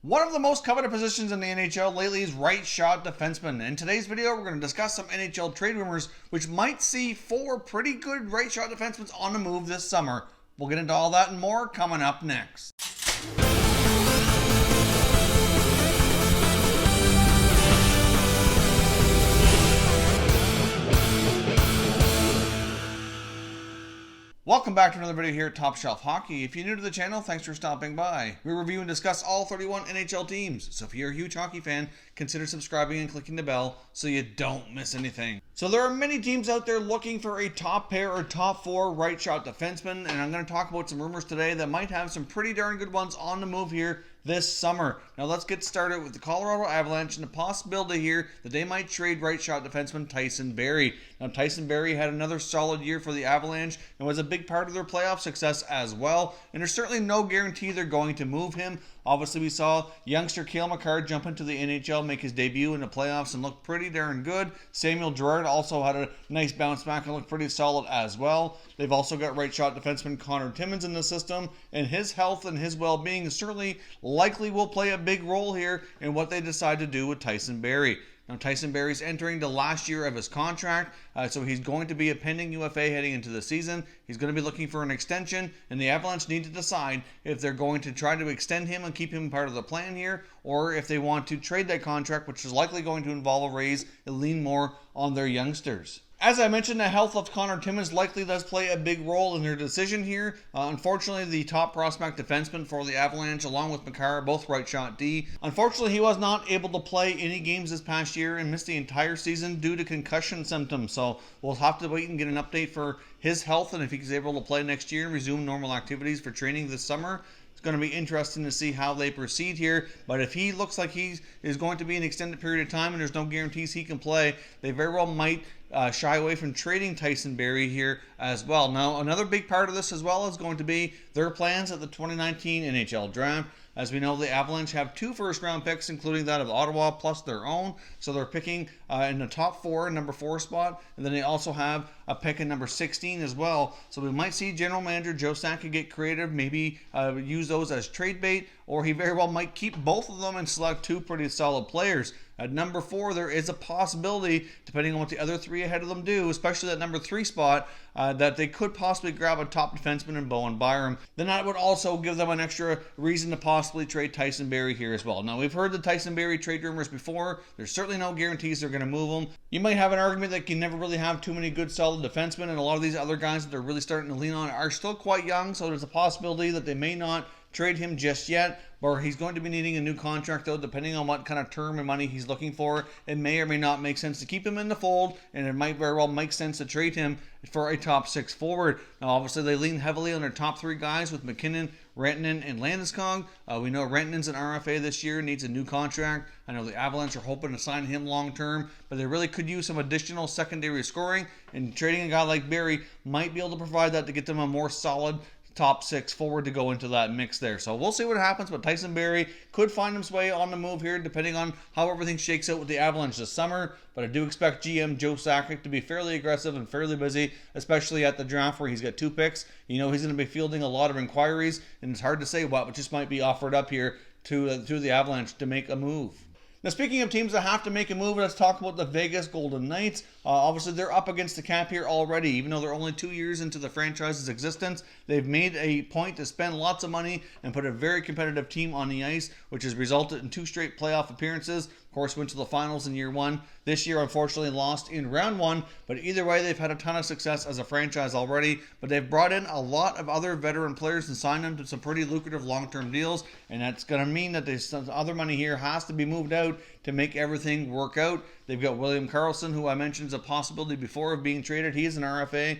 One of the most coveted positions in the NHL lately is right shot defenseman. In today's video, we're going to discuss some NHL trade rumors, which might see four pretty good right shot defensemen on the move this summer. We'll get into all that and more coming up next. Welcome back to another video here at Top Shelf Hockey. If you're new to the channel, thanks for stopping by. We review and discuss all 31 NHL teams, so if you're a huge hockey fan, consider subscribing and clicking the bell so you don't miss anything. So there are many teams out there looking for a top pair or top four right shot defenseman, and I'm going to talk about some rumors today that might have some pretty darn good ones on the move here this summer. Now let's get started with the Colorado Avalanche and the possibility here that they might trade right shot defenseman Tyson Barrie. Now Tyson Barrie had another solid year for the Avalanche and was a big part of their playoff success as well, and there's certainly no guarantee they're going to move him. Obviously, we saw youngster Cale Makar jump into the NHL, make his debut in the playoffs, and look pretty darn good. Samuel Girard also had a nice bounce back and looked pretty solid as well. They've also got right shot defenseman Connor Timmins in the system, and his health and his well-being certainly likely will play a big role here in what they decide to do with Tyson Barrie. Now, Tyson Barrie's entering the last year of his contract, so he's going to be a pending UFA heading into the season. He's going to be looking for an extension, and the Avalanche need to decide if they're going to try to extend him and keep him part of the plan here, or if they want to trade that contract, which is likely going to involve a raise and lean more on their youngsters. As I mentioned, the health of Connor Timmins likely does play a big role in their decision here. Unfortunately, the top prospect defenseman for the Avalanche, along with Makar, both right shot D. Unfortunately, he was not able to play any games this past year and missed the entire season due to concussion symptoms. So we'll have to wait and get an update for his health and if he's able to play next year and resume normal activities for training this summer. It's going to be interesting to see how they proceed here, but if he looks like he is going to be an extended period of time and there's no guarantees he can play, they very well might shy away from trading Tyson Barrie here as well. Now, another big part of this as well is going to be their plans at the 2019 NHL Draft. As we know, the Avalanche have 2 first-round picks, including that of Ottawa, plus their own. So they're picking in the top 4, number 4 spot. And then they also have a pick in number 16 as well. So we might see General Manager Joe Sakic get creative, maybe use those as trade bait, or he very well might keep both of them and select 2 pretty solid players. At number 4, there is a possibility, depending on what the other 3 ahead of them do, especially that number 3 spot, that they could possibly grab a top defenseman in Bowen Byram. Then that would also give them an extra reason to possibly trade Tyson Barrie here as well. Now, we've heard the Tyson Barrie trade rumors before. There's certainly no guarantees they're going to move him. You might have an argument that you never really have too many good solid defensemen, and a lot of these other guys that they're really starting to lean on are still quite young, so there's a possibility that they may not trade him just yet, or he's going to be needing a new contract though, depending on what kind of term and money he's looking for. It may or may not make sense to keep him in the fold, and it might very well make sense to trade him for a top 6 forward. Now obviously they lean heavily on their top 3 guys with McKinnon, Rantanen, and Landeskog. We know Rantanen's an RFA this year, needs a new contract. I know the Avalanche are hoping to sign him long term, but they really could use some additional secondary scoring, and trading a guy like Barrie might be able to provide that to get them a more solid top 6 forward to go into that mix there. So we'll see what happens, but Tyson Barrie could find his way on the move here depending on how everything shakes out with the Avalanche this summer. But I do expect GM Joe Sakic to be fairly aggressive and fairly busy, especially at the draft where he's got 2 picks. You know he's going to be fielding a lot of inquiries, and it's hard to say what just might be offered up here to the Avalanche to make a move. Now, speaking of teams that have to make a move, let's talk about the Vegas Golden Knights. Obviously, they're up against the cap here already. Even though they're only 2 years into the franchise's existence, they've made a point to spend lots of money and put a very competitive team on the ice, which has resulted in 2 straight playoff appearances. Of course, went to the finals in year 1. This year, unfortunately, lost in round 1. But either way, they've had a ton of success as a franchise already. But they've brought in a lot of other veteran players and signed them to some pretty lucrative long-term deals. And that's going to mean that there's some other money here has to be moved out to make everything work out. They've got William Karlsson, who I mentioned is a possibility before of being traded. He is an RFA.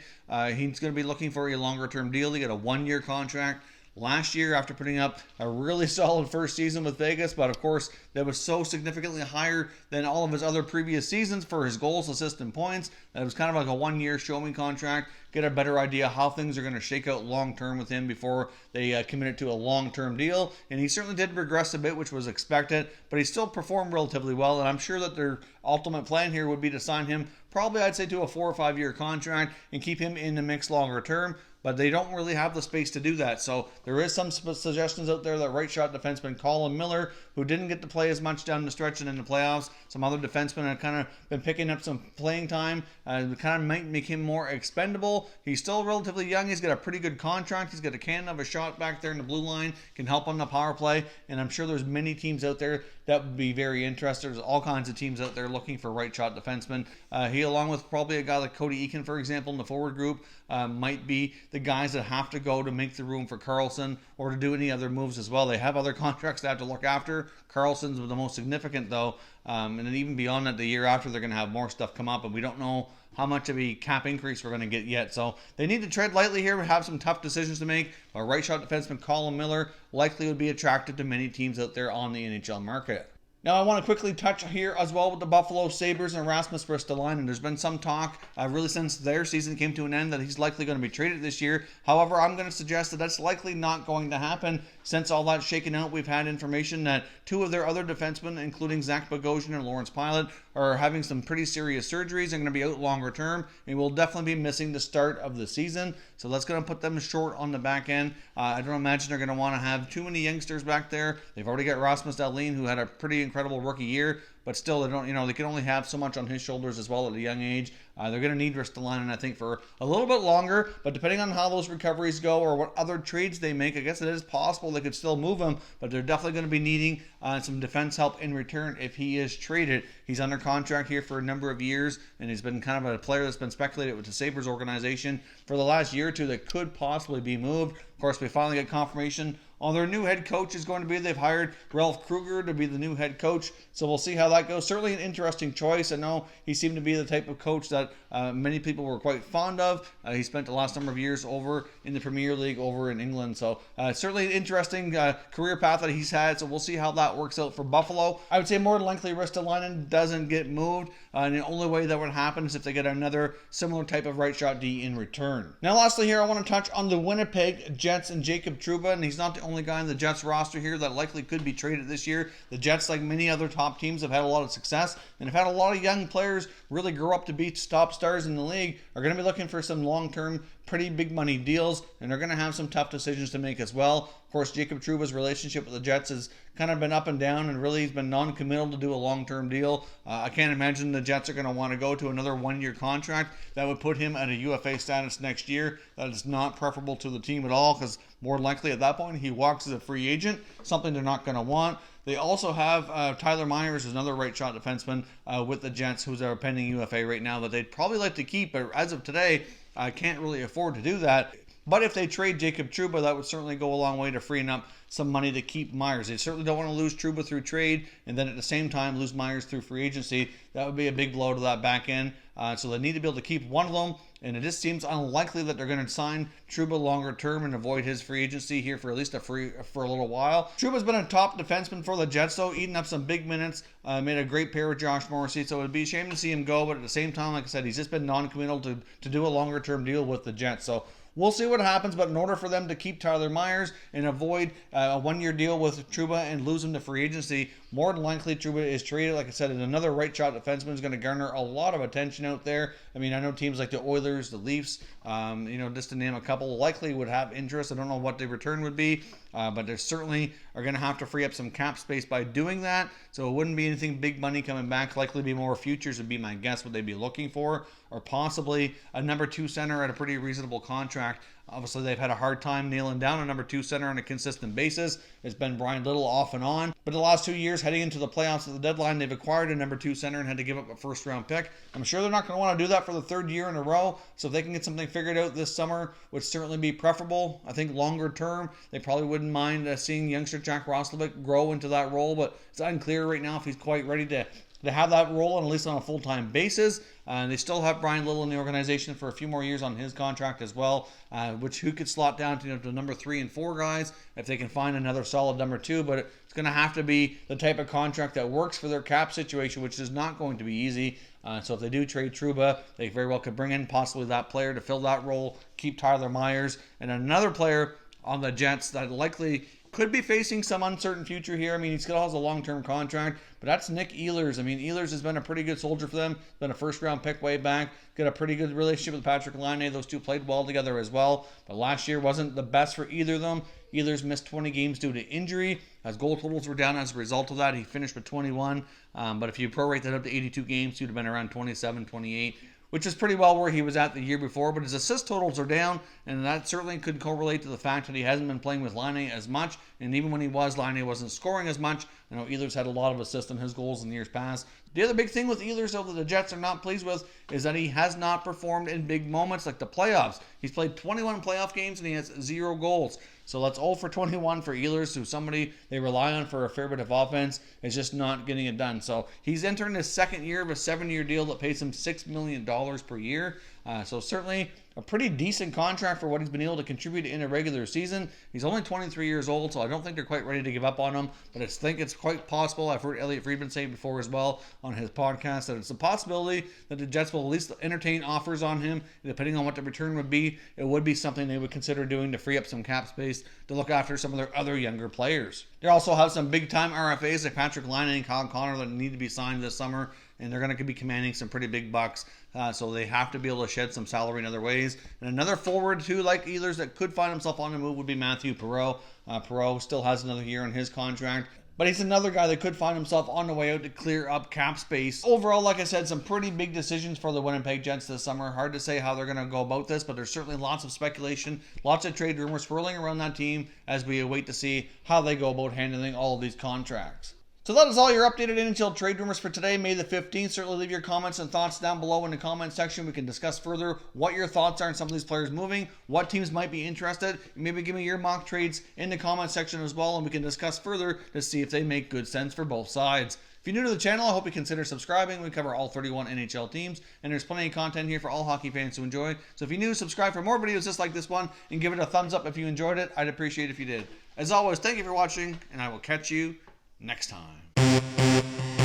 He's going to be looking for a longer-term deal. He got a 1-year contract last year after putting up a really solid first season with Vegas, but of course that was so significantly higher than all of his other previous seasons for his goals, assists, and points that it was kind of like a 1-year show-me contract. Get a better idea how things are going to shake out long-term with him before they committed to a long-term deal. And he certainly did regress a bit, which was expected, but he still performed relatively well, and I'm sure that their ultimate plan here would be to sign him probably, I'd say, to a 4 or 5 year contract and keep him in the mix longer term. but they don't really have the space to do that. So there is some suggestions out there that right shot defenseman Colin Miller, who didn't get to play as much down the stretch and in the playoffs, some other defensemen have kind of been picking up some playing time, kind of might make him more expendable. He's still relatively young. He's got a pretty good contract. He's got a cannon of a shot back there in the blue line, can help on the power play, and I'm sure there's many teams out there that would be very interested. There's all kinds of teams out there looking for right shot defensemen. He, along with probably a guy like Cody Eakin, for example, in the forward group, might be the guys that have to go to make the room for Karlsson or to do any other moves as well. They have other contracts they have to look after. Karlsson's the most significant, though, and then even beyond that, the year after, they're going to have more stuff come up, and we don't know how much of a cap increase we're going to get yet. So they need to tread lightly here, have some tough decisions to make. A right shot defenseman Colin Miller likely would be attracted to many teams out there on the NHL market. Now, I want to quickly touch here as well with the Buffalo Sabres and Rasmus Ristolainen. There's been some talk really since their season came to an end that he's likely going to be traded this year. However, I'm going to suggest that that's likely not going to happen since all that's shaken out. We've had information that two of their other defensemen, including Zach Bogosian and Lawrence Pilot, are having some pretty serious surgeries and going to be out longer term, and will definitely be missing the start of the season. So that's going to put them short on the back end. I don't imagine they're going to want to have too many youngsters back there. They've already got Rasmus Dahlin, who had a pretty incredible rookie year, but still, they don't. They can only have so much on his shoulders as well at a young age. They're going to need Ristolainen, I think, for a little bit longer. But depending on how those recoveries go or what other trades they make, I guess it is possible they could still move him. But they're definitely going to be needing some defense help in return if he is traded. He's under contract here for a number of years, and he's been kind of a player that's been speculated with the Sabres organization for the last year or two that could possibly be moved. Of course, we finally get confirmation on their new head coach is going to be. They've hired Ralph Kruger to be the new head coach, so we'll see how that goes. Certainly an interesting choice. I know he seemed to be the type of coach that many people were quite fond of. He spent the last number of years over in the Premier League over in England, so certainly an interesting career path that he's had, so we'll see how that works out for Buffalo. I would say more than likely Ristolainen doesn't get moved, and the only way that would happen is if they get another similar type of right shot D in return. Now lastly here, I want to touch on the Winnipeg Jets and Jacob Trouba, and he's not the only guy in the Jets roster here that likely could be traded this year. The Jets, like many other top teams, have had a lot of success and have had a lot of young players really grow up to be top stars in the league, are going to be looking for some long-term, pretty big money deals, and they're going to have some tough decisions to make as well. Of course, Jacob Trouba's relationship with the Jets has kind of been up and down, and really he's been non-committal to do a long-term deal. I can't imagine the Jets are going to want to go to another one-year contract that would put him at a UFA status next year. That is not preferable to the team at all, because more likely at that point he walks as a free agent, something they're not going to want. They also have Tyler Myers, who's another right shot defenseman with the Jets, who's a pending UFA right now that they'd probably like to keep, but as of today, can't really afford to do that. But if they trade Jacob Trouba, that would certainly go a long way to freeing up some money to keep Myers. They certainly don't want to lose Trouba through trade and then at the same time lose Myers through free agency. That would be a big blow to that back end. So they need to be able to keep one of them, and it just seems unlikely that they're going to sign Trouba longer term and avoid his free agency here for at least for a little while. Trouba's been a top defenseman for the Jets, though, eating up some big minutes, made a great pair with Josh Morrissey, so it would be a shame to see him go, but at the same time, like I said, he's just been non-committal to do a longer term deal with the Jets. So we'll see what happens, but in order for them to keep Tyler Myers and avoid a one-year deal with Trouba and lose him to free agency, more than likely Trouba is traded. Like I said, and another right shot defenseman is going to garner a lot of attention out there. I mean, I know teams like the Oilers, the Leafs, just to name a couple, likely would have interest. I don't know what the return would be, but they certainly are going to have to free up some cap space by doing that. So it wouldn't be anything big money coming back. Likely be more futures would be my guess what they'd be looking for, or possibly a number 2 center at a pretty reasonable contract. Obviously, they've had a hard time nailing down a number 2 center on a consistent basis. It's been Brian Little off and on. But the last 2 years, heading into the playoffs at the deadline, they've acquired a number 2 center and had to give up a first-round pick. I'm sure they're not going to want to do that for the third year in a row. So if they can get something figured out this summer, would certainly be preferable. I think longer term, they probably wouldn't mind seeing youngster Jack Roslovic grow into that role. But it's unclear right now if he's quite ready to have that role, and at least on a full-time basis. They still have Brian Little in the organization for a few more years on his contract as well, who could slot down to number 3 and 4 guys if they can find another solid number 2. But it's going to have to be the type of contract that works for their cap situation, which is not going to be easy. So if they do trade Trouba, they very well could bring in possibly that player to fill that role, keep Tyler Myers, and another player on the Jets that likely Could be facing some uncertain future here. I mean, he still has a long-term contract, but that's Nick Ehlers. I mean, Ehlers has been a pretty good soldier for them. Been a first-round pick way back. Got a pretty good relationship with Patrick Laine. Those two played well together as well. But last year wasn't the best for either of them. Ehlers missed 20 games due to injury. His goal totals were down as a result of that. He finished with 21. But if you prorate that up to 82 games, he would have been around 27, 28. Which is pretty well where he was at the year before, but his assist totals are down, and that certainly could correlate to the fact that he hasn't been playing with Laine as much, and even when he was, Laine wasn't scoring as much. I know Ehlers had a lot of assists in his goals in years past. The other big thing with Ehlers, though, that the Jets are not pleased with is that he has not performed in big moments like the playoffs. He's played 21 playoff games, and he has 0 goals. So that's all for 21 for Ehlers, who's somebody they rely on for a fair bit of offense, is just not getting it done. So he's entering his second year of a 7-year deal that pays him $6 million per year. So certainly a pretty decent contract for what he's been able to contribute in a regular season. He's only 23 years old, so I don't think they're quite ready to give up on him. But I think it's quite possible. I've heard Elliot Friedman say before as well on his podcast that it's a possibility that the Jets will at least entertain offers on him. Depending on what the return would be, it would be something they would consider doing to free up some cap space to look after some of their other younger players. They also have some big-time RFAs like Patrick Laine and Kyle Connor that need to be signed this summer, and they're going to be commanding some pretty big bucks, so they have to be able to shed some salary in other ways. And another forward, too, like Ehlers, that could find himself on the move would be Matthew Perreault. Perreault still has another year on his contract, but he's another guy that could find himself on the way out to clear up cap space. Overall, like I said, some pretty big decisions for the Winnipeg Jets this summer. Hard to say how they're going to go about this, but there's certainly lots of speculation, lots of trade rumors swirling around that team as we await to see how they go about handling all of these contracts. So that is all your updated NHL trade rumors for today, May the 15th. Certainly leave your comments and thoughts down below in the comment section. We can discuss further what your thoughts are on some of these players moving, what teams might be interested. Maybe give me your mock trades in the comment section as well, and we can discuss further to see if they make good sense for both sides. If you're new to the channel, I hope you consider subscribing. We cover all 31 NHL teams, and there's plenty of content here for all hockey fans to enjoy. So if you're new, subscribe for more videos just like this one, and give it a thumbs up if you enjoyed it. I'd appreciate it if you did. As always, thank you for watching, and I will catch you next time.